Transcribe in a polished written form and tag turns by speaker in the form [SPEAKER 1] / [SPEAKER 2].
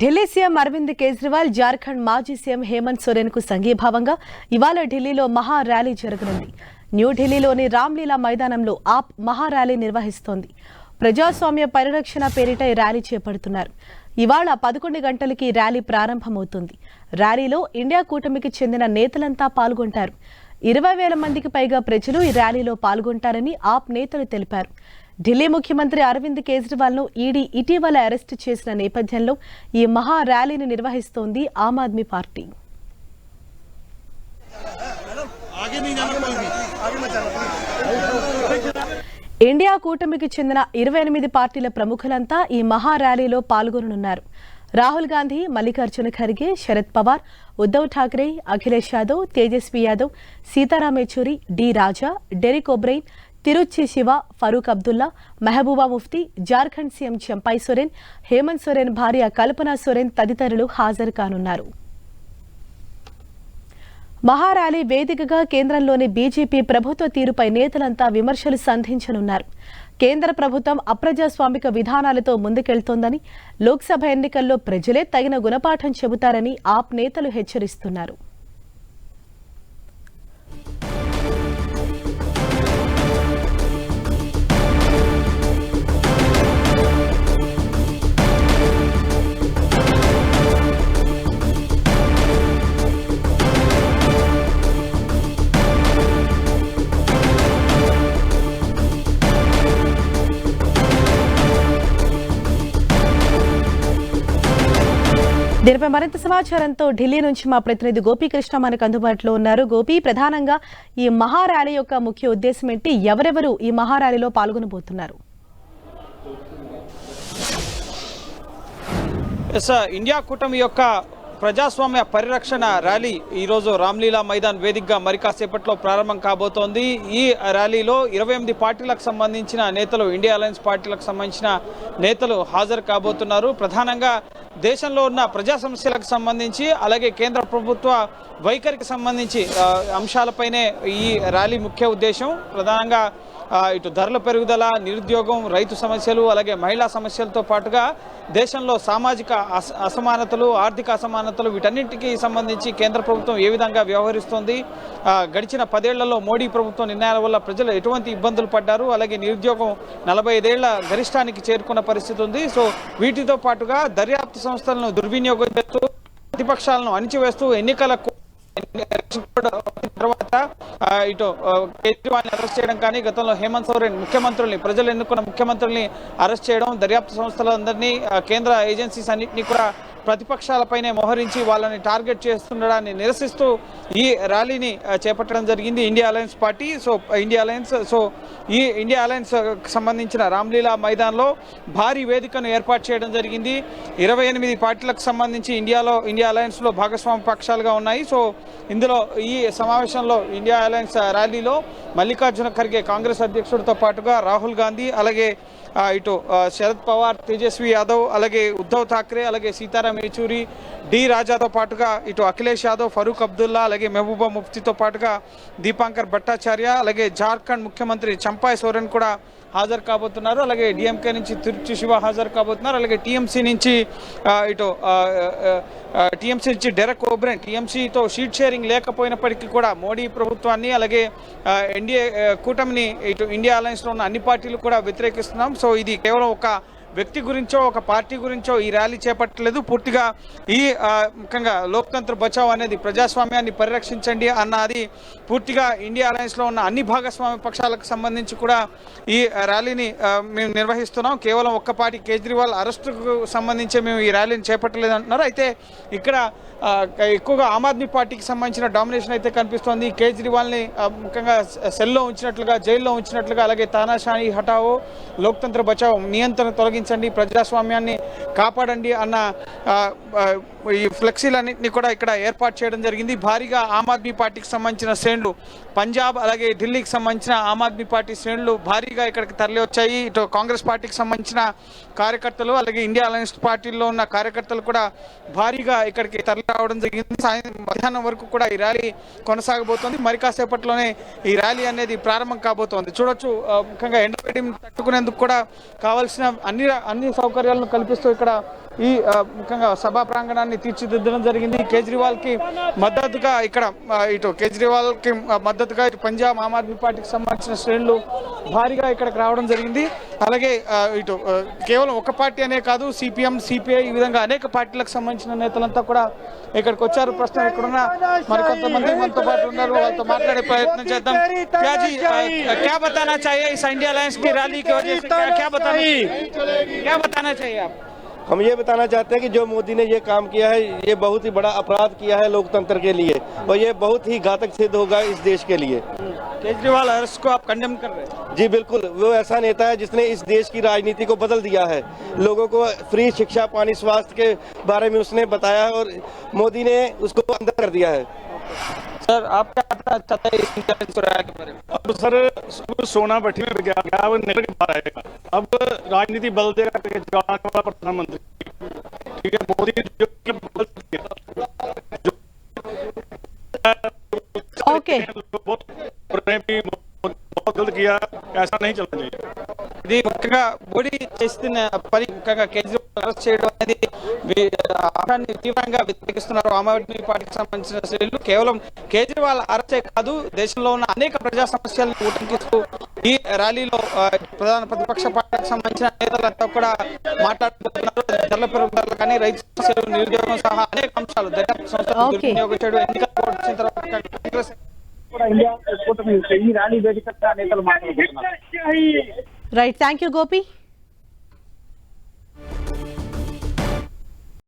[SPEAKER 1] Delhi CM Arvind Kejriwal Jharkhand మాజీ CM Hemant Soren కు సంఘీభావంగా ఇవాళ ఢిల్లీలో మహా ర్యాలీ జరగనుంది. న్యూఢిల్లీలోని రామ్లీలా మైదానంలో ఆప్ మహా ర్యాలీ నిర్వహిస్తోంది. ప్రజాస్వామ్య పరిరక్షణ పేరిట ఈ ర్యాలీ చేపడుతున్నారు. ఇవాళ 11 గంటలకి ర్యాలీ ప్రారంభమవుతుంది. ర్యాలీలో ఇండియా కూటమికి చెందిన నేతలంతా పాల్గొంటారు. 20,000 మందికి పైగా ప్రజలు ఈ ర్యాలీలో పాల్గొంటారని ఆప్ నేతలు తెలిపారు. ఢిల్లీ ముఖ్యమంత్రి అరవింద్ కేజ్రీవాల్ ను ఈడీ ఇటీవల అరెస్టు చేసిన నేపథ్యంలో ఈ మహా ర్యాలీని నిర్వహిస్తోంది ఆమ్ ఆద్మీ పార్టీ. ఇండియా కూటమికి చెందిన 28 పార్టీల ప్రముఖులంతా ఈ మహా ర్యాలీలో పాల్గొననున్నారు. రాహుల్ గాంధీ, మల్లికార్జున ఖర్గే, శరద్ పవార్, ఉద్దవ్ ఠాక్రే, అఖిలేష్ యాదవ్, తేజస్వి యాదవ్, సీతారాం యెచూరి, డి రాజా, డెరిక్ ఓబ్రెయిన్, తిరుచి శివ, ఫరూక్ అబ్దుల్లా, మెహబూబా ముఫ్తీ, జార్ఖండ్ సీఎం చంపై సోరెన్, హేమంత్ సోరెన్ భార్య కల్పనా సోరెన్ తదితరులు హాజరు కానున్నారు. మహార్యాలీ వేదికగా కేంద్రంలోని బీజేపీ ప్రభుత్వ తీరుపై నేతలంతా విమర్శలు సంధించనున్నారు. కేంద్ర ప్రభుత్వం అప్రజాస్వామిక విధానాలతో ముందుకెళ్తోందని, లోక్సభ ఎన్నికల్లో ప్రజలే తగిన గుణపాఠం చెబుతారని ఆప్ నేతలు హెచ్చరిస్తున్నారు. దీనిపై మరింత సమాచారంతో ఢిల్లీ నుంచి మా ప్రతినిధి గోపీకృష్ణ మనకు అందుబాటులో ఉన్నారు. గోపి, ప్రధానంగా ఈ మహార్యాలీ యొక్క ముఖ్య ఉద్దేశం ఏంటి? ఎవరెవరు ఈ మహార్యాలీలో పాల్గొనబోతున్నారు?
[SPEAKER 2] ఇండియా కూటమి యొక్క ప్రజాస్వామ్య పరిరక్షణ ర్యాలీ ఈరోజు రామ్లీలా మైదాన్ వేదికగా మరి కాసేపట్లో ప్రారంభం కాబోతోంది. ఈ ర్యాలీలో 28 పార్టీలకు సంబంధించిన నేతలు, ఇండియా అలయన్స్ పార్టీలకు సంబంధించిన నేతలు హాజరు కాబోతున్నారు. ప్రధానంగా దేశంలో ఉన్న ప్రజా సమస్యలకు సంబంధించి, అలాగే కేంద్ర ప్రభుత్వ వైఖరికి సంబంధించి అంశాలపైనే ఈ ర్యాలీ ముఖ్య ఉద్దేశం. ప్రధానంగా ఇటు ధరల పెరుగుదల, నిరుద్యోగం, రైతు సమస్యలు, అలాగే మహిళా సమస్యలతో పాటుగా దేశంలో సామాజిక అసమానతలు, ఆర్థిక అసమానతలు, వీటన్నింటికి సంబంధించి కేంద్ర ప్రభుత్వం ఏ విధంగా వ్యవహరిస్తోంది, గడిచిన 10 ఏళ్లలో మోడీ ప్రభుత్వం నిర్ణయాల వల్ల ప్రజలు ఎటువంటి ఇబ్బందులు పడ్డారు, అలాగే నిరుద్యోగం 45 ఏళ్ల గరిష్టానికి చేరుకున్న పరిస్థితి ఉంది. సో వీటితో పాటుగా దర్యాప్తు సంస్థలను దుర్వినియోగం చేస్తూ, ప్రతిపక్షాలను అణిచివేస్తూ, ఎన్నికల తర్వాత ఇటు కేజ్రీవాల్ని అరెస్ట్ చేయడం కానీ, గతంలో హేమంత్ సోరెన్ ముఖ్యమంత్రుల్ని, ప్రజలు ఎన్నుకున్న ముఖ్యమంత్రుల్ని అరెస్ట్ చేయడం, దర్యాప్తు సంస్థలందరినీ, కేంద్ర ఏజెన్సీస్ అన్నింటినీ కూడా ప్రతిపక్షాలపైనే మోహరించి వాళ్ళని టార్గెట్ చేస్తుండడాన్ని నిరసిస్తూ ఈ ర్యాలీని చేపట్టడం జరిగింది ఇండియా అలయన్స్ పార్టీ. ఈ ఇండియా అలయన్స్ సంబంధించిన రామ్లీలా మైదాన్లో భారీ వేదికను ఏర్పాటు చేయడం జరిగింది. 28 పార్టీలకు సంబంధించి ఇండియా అలయన్స్లో భాగస్వామ్య పక్షాలుగా ఉన్నాయి. సో ఇందులో ఈ సమావేశంలో ఇండియా అలయన్స్ ర్యాలీలో మల్లికార్జున ఖర్గే కాంగ్రెస్ అధ్యక్షుడితో పాటుగా రాహుల్ గాంధీ, అలాగే ఇటు శరద్ పవార్, తేజస్వి యాదవ్, అలాగే ఉద్దవ్ ఠాక్రే, అలాగే సీతారాం యెచూరి, డి రాజాతో పాటుగా ఇటు అఖిలేష్ యాదవ్, ఫరూక్ అబ్దుల్లా, అలాగే మెహబూబా ముఫ్తీతో పాటుగా దీపాంకర్ భట్టాచార్య, అలాగే జార్ఖండ్ ముఖ్యమంత్రి చంపై సోరెన్ కూడా హాజరు కాబోతున్నారు. అలాగే డిఎంకే నుంచి తిరుచి శివ హాజరు కాబోతున్నారు. అలాగే టీఎంసీ నుంచి డెరెక్ ఓబ్రెయిన్, టీఎంసీతో షీట్ షేరింగ్ లేకపోయినప్పటికీ కూడా మోడీ ప్రభుత్వాన్ని, అలాగే ఎన్డీఏ కూటమిని, ఇటు ఇండియా అలయన్స్లో ఉన్న అన్ని పార్టీలు కూడా వ్యతిరేకిస్తున్నాం. సో ఇది కేవలం ఒక వ్యక్తి గురించో, ఒక పార్టీ గురించో ఈ ర్యాలీ చేపట్టలేదు. పూర్తిగా ఈ ముఖ్యంగా లోక్తంత్ర బచావ్ అనేది, ప్రజాస్వామ్యాన్ని పరిరక్షించండి అన్నది పూర్తిగా ఇండియా అలయన్స్లో ఉన్న అన్ని భాగస్వామ్య పక్షాలకు సంబంధించి కూడా ఈ ర్యాలీని మేము నిర్వహిస్తున్నాం. కేవలం ఒక్క పార్టీ కేజ్రీవాల్ అరెస్టుకు సంబంధించి మేము ఈ ర్యాలీని చేపట్టలేదు అంటున్నారు. అయితే ఇక్కడ ఎక్కువగా ఆమ్ ఆద్మీ పార్టీకి సంబంధించిన డామినేషన్ అయితే కనిపిస్తోంది. కేజ్రీవాల్ని ముఖ్యంగా సెల్లో ఉంచినట్లుగా, జైల్లో ఉంచినట్లుగా, అలాగే తానాషాహీ హటావో, లోక్తంత్ర బచావ్, నియంత్రణ తొలగించండి, ప్రజాస్వామ్యాన్ని కాపాడండి అన్న ఈ ఫ్లెక్సీలన్నింటినీ కూడా ఇక్కడ ఏర్పాటు చేయడం జరిగింది. భారీగా ఆమ్ ఆద్మీ పార్టీకి సంబంధించిన శ్రేణులు, పంజాబ్ అలాగే ఢిల్లీకి సంబంధించిన ఆమ్ ఆద్మీ పార్టీ శ్రేణులు భారీగా ఇక్కడికి తరలి వచ్చాయి. ఇటు కాంగ్రెస్ పార్టీకి సంబంధించిన కార్యకర్తలు, అలాగే ఇండియా అలయన్స్ పార్టీలో ఉన్న కార్యకర్తలు కూడా భారీగా ఇక్కడికి తరలి రావడం జరిగింది. మధ్యాహ్నం వరకు కూడా ఈ ర్యాలీ కొనసాగబోతోంది. మరి కాసేపట్లోనే ఈ ర్యాలీ అనేది ప్రారంభం కాబోతోంది. చూడొచ్చు, ముఖ్యంగా ఎండవేడిని తట్టుకునేందుకు కూడా కావాల్సిన అన్ని సౌకర్యాలను కల్పిస్తూ ఇక్కడ ఈ ముఖ్యంగా సభా ప్రాంగణాన్ని తీర్చిదిద్దడం జరిగింది. కేజ్రీవాల్కి మద్దతుగా ఇక్కడ ఇటు కేజ్రీవాల్కి మద్దతుగా ఇటు పంజాబ్ ఆమ్ ఆద్మీ పార్టీకి సంబంధించిన శ్రేణులు భారీగా ఇక్కడికి రావడం జరిగింది. అలాగే ఇటు కేవలం ఒక పార్టీ అనే కాదు, సిపిఎం, సిపిఐ ఈ విధంగా అనేక పార్టీలకు సంబంధించిన నేతలంతా కూడా ఇక్కడికి వచ్చారు. ప్రస్తుతం ఇక్కడున్న మరికొంతమంది మనతో పాటు ఉన్నారు, వాళ్ళతో మాట్లాడే ప్రయత్నం చేద్దాం. क्या बताना चाहिए इस इंडिया अलायंस की रैली की वजह से, क्या बताना चाहिए आप?
[SPEAKER 3] हम ये बताना चाहते हैं कि जो मोदी ने ये काम किया है, ये बहुत ही बड़ा अपराध किया है लोकतंत्र के लिए, और ये बहुत ही घातक सिद्ध होगा इस देश के लिए।
[SPEAKER 2] केजरीवाल अरेस्ट को आप कंडेम कर रहे हैं?
[SPEAKER 3] जी बिल्कुल, वो ऐसा नेता है जिसने इस देश की राजनीति को बदल दिया है। लोगों को फ्री शिक्षा, पानी, स्वास्थ्य के बारे में उसने बताया है और मोदी ने उसको अंदर कर दिया है।
[SPEAKER 2] सर आप क्या बताना चाहते हैं इस इंडिया अलायंस को रैली के बारे में?
[SPEAKER 4] अब सर सोना भट्टी में गया वो निकल के बाहर आएगा। अब राजनीति बदल देगा वाला प्रधानमंत्री, ठीक है। मोदी जो
[SPEAKER 1] ఓకే
[SPEAKER 4] बहुत गलत किया, ऐसा नहीं चलना चाहिए।
[SPEAKER 2] ఇది ముఖ్యంగా మోడీ చేస్తున్న పని, ముఖ్యంగా కేజ్రీవాల్ అరెస్ట్ చేయడం అనేది ఆహాన్ని తీవ్రంగా వ్యతిరేకిస్తున్నారు ఆమ్ ఆద్మీ పార్టీకి సంబంధించిన శ్రేణులు. కేవలం కేజ్రీవాల్ అరెస్టే కాదు, దేశంలో ఉన్న అనేక ప్రజా సమస్యలను ఉటంకిస్తూ ఈ ర్యాలీలో ప్రధాన ప్రతిపక్ష పార్టీకి సంబంధించిన నేతలంతా కూడా మాట్లాడుతున్నారు. ధరల పెరుగుదల కానీ, రైతు సమస్యలు, నిరుద్యోగం సహా అనేక అంశాలు, దర్యాప్తు సంస్థలు దుర్వినియోగం చేయడం, ఎన్నికల కోడ్ వచ్చిన తర్వాత కాంగ్రెస్ కూడా ఇండియా కూటమి ఈ ర్యాలీ వేదికగా నేతలు మాట్లాడుతున్నారు.
[SPEAKER 1] Right, thank you Gopi.